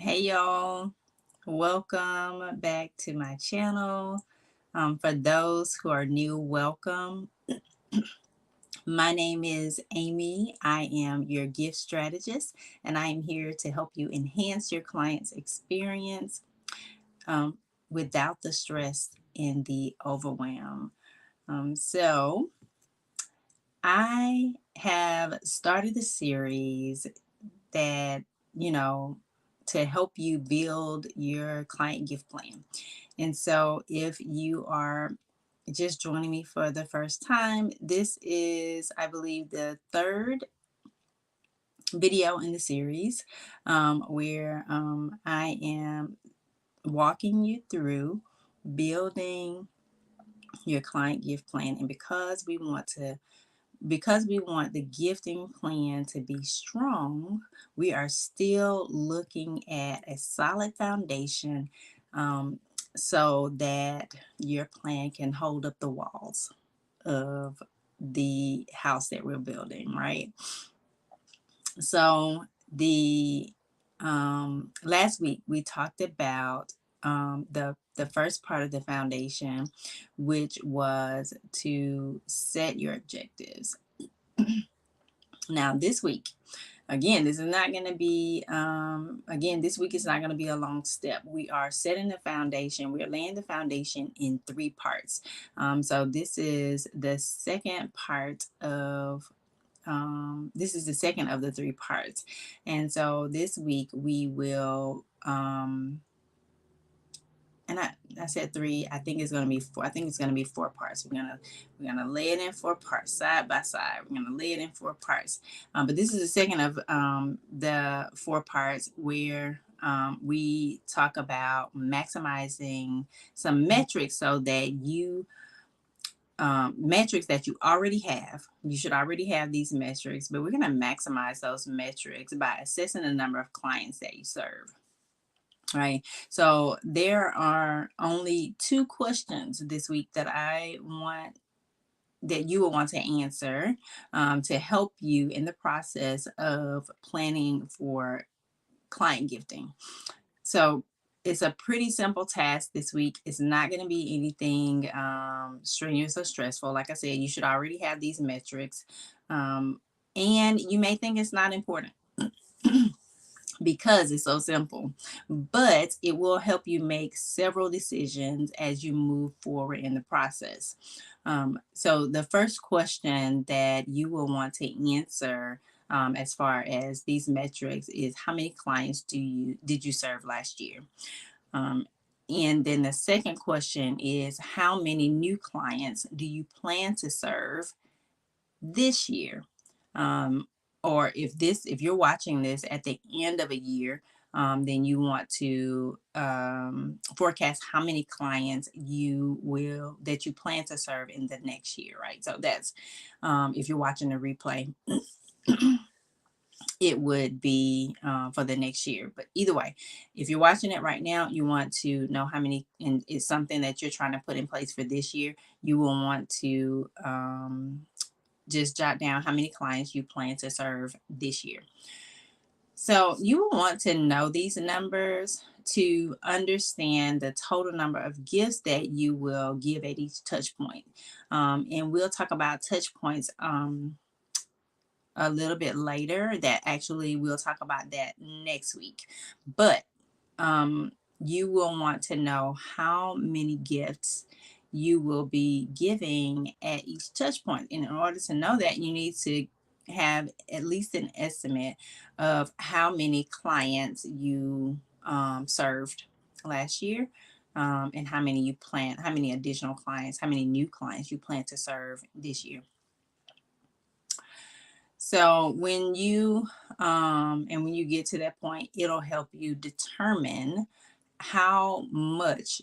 Hey y'all, welcome back to my channel. For those who are new, welcome. My name is Amy. I am your gift strategist, and I am here to help you enhance your client's experience um, without the stress and the overwhelm. So, I have started a series that, you know, to help you build your client gift plan. And so, if you are just joining me for the first time, this is, I believe, the third video in the series where I am walking you through building your client gift plan. And because we want the gifting plan to be strong, we are still looking at a solid foundation um, so that your plan can hold up the walls of the house that we're building, right? So the last week we talked about the first part of the foundation, which was to set your objectives. Now, this week, again, this is not going to be, again, this week is not going to be a long step. We are setting the foundation. We're laying the foundation in three parts. So this is the second of the three parts. And so this week we will, and I said three. I think it's gonna be four. I think it's gonna be four parts. We're gonna lay it in four parts, side by side. We're gonna lay it in four parts. But this is the second of the four parts where we talk about maximizing some metrics so that metrics that you already have. You should already have these metrics, but we're going to maximize those metrics by assessing the number of clients that you serve. Right. So there are only two questions this week that you will want to answer to help you in the process of planning for client gifting. So it's a pretty simple task this week. It's not going to be anything strenuous or stressful. Like I said, you should already have these metrics. And you may think it's not important because it's so simple, but it will help you make several decisions as you move forward in the process. So the first question that you will want to answer as far as these metrics is how many clients did you serve last year? And then the second question is how many new clients do you plan to serve this year? Or if you're watching this at the end of a year, then you want to forecast how many clients that you plan to serve in the next year, right? So that's if you're watching the replay. It would be for the next year. But either way, if you're watching it right now, you want to know how many, and it's something that you're trying to put in place for this year, you will want to just jot down how many clients you plan to serve this year. So you will want to know these numbers to understand the total number of gifts that you will give at each touch point. And we'll talk about touch points a little bit later. That actually we'll talk about that next week. But you will want to know how many gifts you will be giving at each touch point. And in order to know that, you need to have at least an estimate of how many clients you served last year, and how many additional clients, how many new clients you plan to serve this year. So when you get to that point, it'll help you determine how much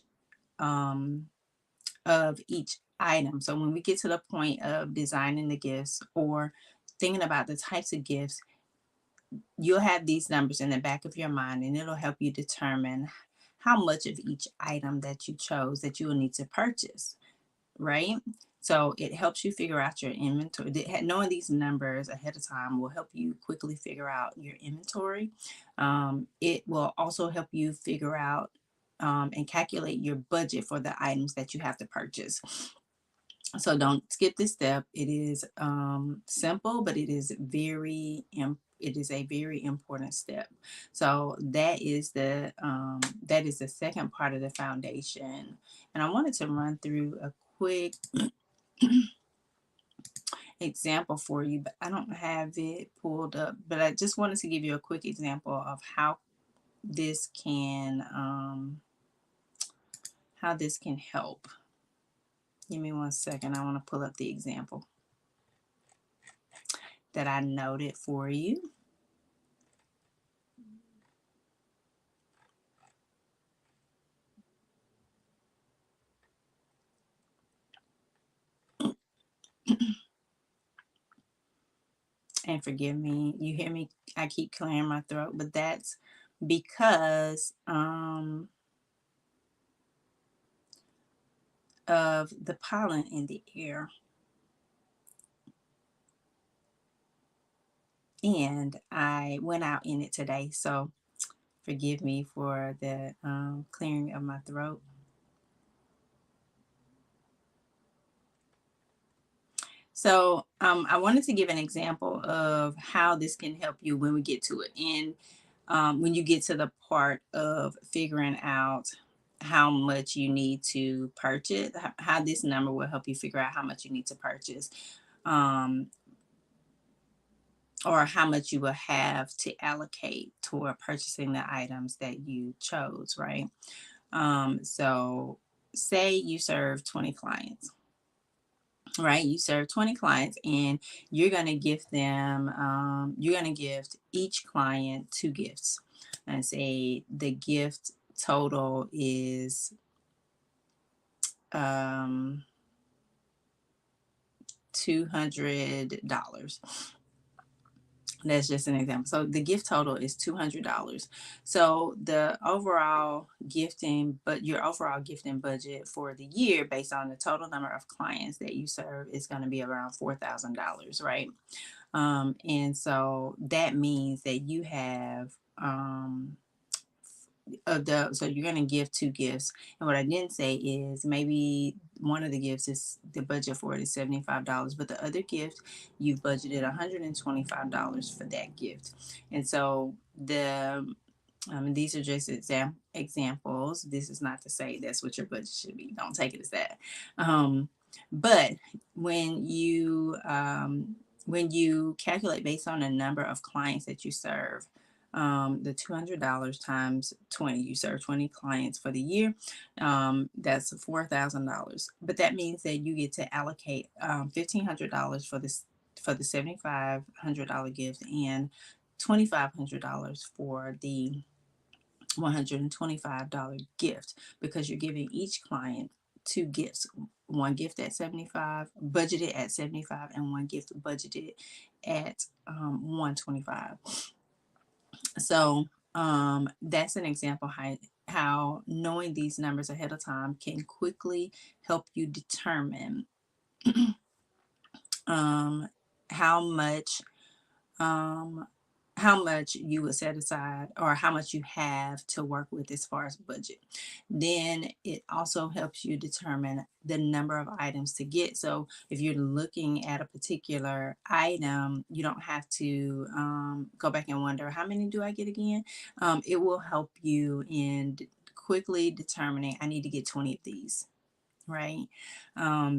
um, of each item. So when we get to the point of designing the gifts or thinking about the types of gifts, you'll have these numbers in the back of your mind, and it'll help you determine how much of each item that you chose that you will need to purchase, right? So it helps you figure out your inventory. Knowing these numbers ahead of time will help you quickly figure out your inventory. It will also help you figure out and calculate your budget for the items that you have to purchase. So don't skip this step. It is simple, but it is a very important step. So that is the second part of the foundation. And I wanted to run through a quick example for you, but I don't have it pulled up. But I just wanted to give you a quick example of this can how this can help. Give me 1 second. I want to pull up the example that I noted for you. And forgive me, you hear me, I keep clearing my throat, but that's because of the pollen in the air. And I went out in it today, so forgive me for the clearing of my throat. So I wanted to give an example of how this can help you when we get to it. And when you get to the part of figuring out how much you need to purchase, how this number will help you figure out how much you need to purchase, um, or how much you will have to allocate toward purchasing the items that you chose, right? So say you serve 20 clients, right? You serve 20 clients and you're going to give them, you're going to give each client 2 gifts. And say the gift total is $200. That's just an example. So the gift total is $200. So the overall gifting, but your overall gifting budget for the year, based on the total number of clients that you serve, is going to be around $4,000, right? And so that means that you have so you're going to give 2 gifts. And what I didn't say is maybe one of the gifts is the budget for it is $75, but the other gift you've budgeted $125 for that gift. And so these are just examples. This is not to say that's what your budget should be. Don't take it as that. But when you calculate based on the number of clients that you serve, the $200 times 20, you serve 20 clients for the year, that's $4,000. But that means that you get to allocate $1,500 for the $7,500 gift and $2,500 for the $125 gift, because you're giving each client 2 gifts. One gift at 75, budgeted at 75, and one gift budgeted at 125. So that's an example how knowing these numbers ahead of time can quickly help you determine um, how much um, how much you would set aside or how much you have to work with as far as budget. Then it also helps you determine the number of items to get. So if you're looking at a particular item, you don't have to go back and wonder, how many do I get again? It will help you in quickly determining, I need to get 20 of these, right?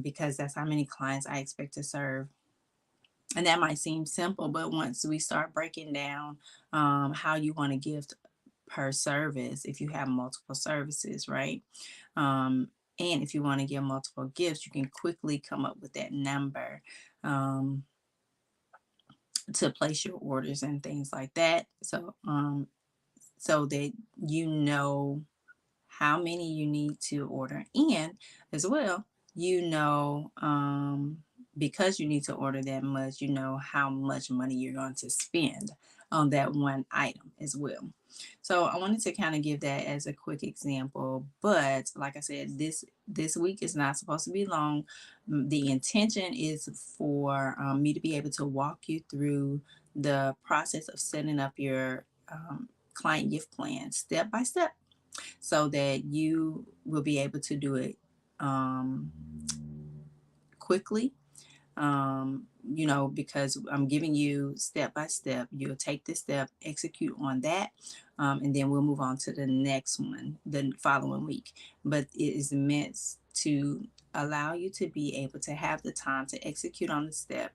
Because that's how many clients I expect to serve. And that might seem simple, but once we start breaking down how you want to gift per service, if you have multiple services, right? And if you want to give multiple gifts, you can quickly come up with that number to place your orders and things like that. So that you know how many you need to order, and as well, because you need to order that much, you know how much money you're going to spend on that one item as well. So I wanted to kind of give that as a quick example, but like I said, this week is not supposed to be long. The intention is for me to be able to walk you through the process of setting up your client gift plan step by step, so that you will be able to do it um, quickly, because I'm giving you step by step. You'll take this step, execute on that, and then we'll move on to the next one the following week. But it is meant to allow you to be able to have the time to execute on the step,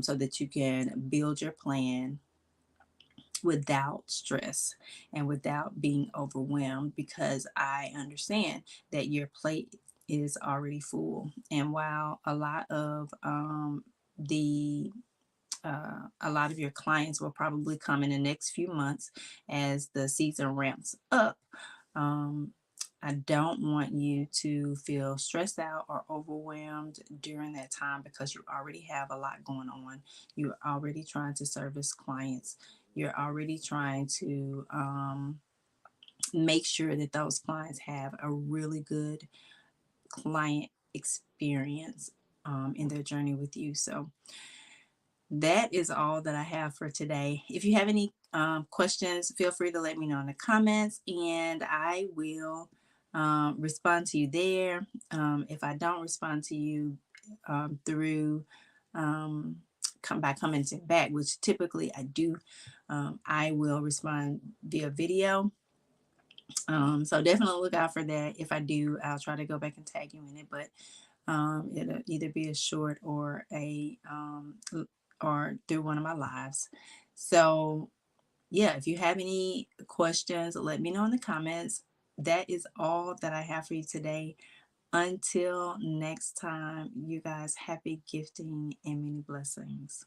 so that you can build your plan without stress and without being overwhelmed, because I understand that your plate is already full. And while the a lot of your clients will probably come in the next few months as the season ramps up, um, I don't want you to feel stressed out or overwhelmed during that time, because you already have a lot going on. You're already trying to service clients. You're already trying to make sure that those clients have a really good client experience in their journey with you. So that is all that I have for today. If you have any questions, feel free to let me know in the comments, and I will respond to you there. If I don't respond to you through come by commenting back, which typically I do, I will respond via video. So definitely look out for that. If I do, I'll try to go back and tag you in it, but it'll either be a short or or through one of my lives. So yeah, if you have any questions, let me know in the comments. That is all that I have for you today. Until next time, you guys, happy gifting and many blessings.